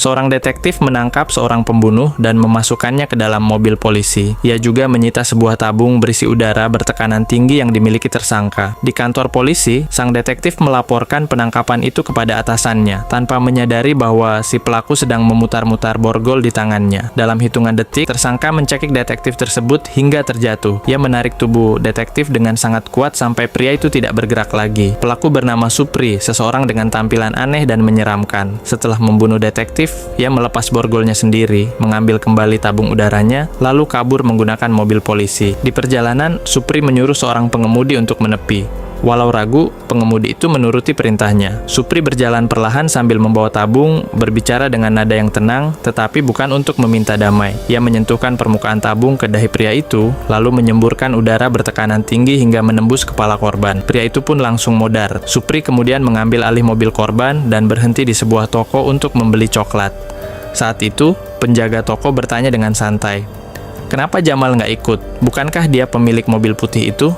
Seorang detektif menangkap seorang pembunuh dan memasukkannya ke dalam mobil polisi. Ia juga menyita sebuah tabung berisi udara bertekanan tinggi yang dimiliki tersangka. Di kantor polisi, sang detektif melaporkan penangkapan itu kepada atasannya, tanpa menyadari bahwa si pelaku sedang memutar-mutar borgol di tangannya. Dalam hitungan detik, tersangka mencekik detektif tersebut hingga terjatuh. Ia menarik tubuh detektif dengan sangat kuat sampai pria itu tidak bergerak lagi. Pelaku bernama Supri, seseorang dengan tampilan aneh dan menyeramkan. Setelah membunuh detektif, ia melepas borgolnya sendiri, mengambil kembali tabung udaranya, lalu kabur menggunakan mobil polisi. Di perjalanan, Supri menyuruh seorang pengemudi untuk menepi. Walau ragu, pengemudi itu menuruti perintahnya. Supri berjalan perlahan sambil membawa tabung, berbicara dengan nada yang tenang, tetapi bukan untuk meminta damai. Ia menyentuhkan permukaan tabung ke dahi pria itu, lalu menyemburkan udara bertekanan tinggi hingga menembus kepala korban. Pria itu pun langsung modar. Supri kemudian mengambil alih mobil korban dan berhenti di sebuah toko untuk membeli coklat. Saat itu, penjaga toko bertanya dengan santai, "Kenapa Jamal nggak ikut? Bukankah dia pemilik mobil putih itu?"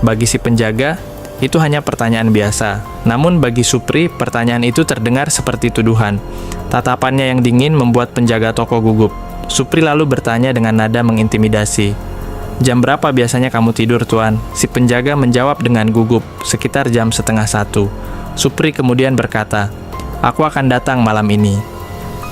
Bagi si penjaga, itu hanya pertanyaan biasa. Namun bagi Supri, pertanyaan itu terdengar seperti tuduhan. Tatapannya yang dingin membuat penjaga toko gugup. Supri lalu bertanya dengan nada mengintimidasi, "Jam berapa biasanya kamu tidur, Tuan?" Si penjaga menjawab dengan gugup, "Sekitar jam 12:30. Supri kemudian berkata, "Aku akan datang malam ini."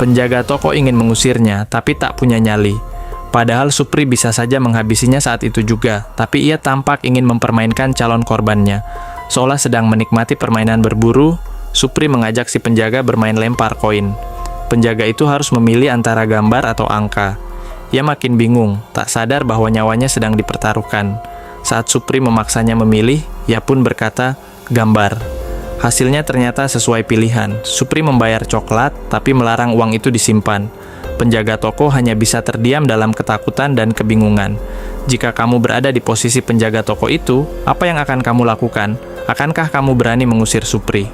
Penjaga toko ingin mengusirnya, tapi tak punya nyali. Padahal Supri bisa saja menghabisinya saat itu juga, tapi ia tampak ingin mempermainkan calon korbannya. Seolah sedang menikmati permainan berburu, Supri mengajak si penjaga bermain lempar koin. Penjaga itu harus memilih antara gambar atau angka. Ia makin bingung, tak sadar bahwa nyawanya sedang dipertaruhkan. Saat Supri memaksanya memilih, ia pun berkata, "Gambar." Hasilnya ternyata sesuai pilihan. Supri membayar coklat, tapi melarang uang itu disimpan. Penjaga toko hanya bisa terdiam dalam ketakutan dan kebingungan. Jika kamu berada di posisi penjaga toko itu, apa yang akan kamu lakukan? Akankah kamu berani mengusir Supri?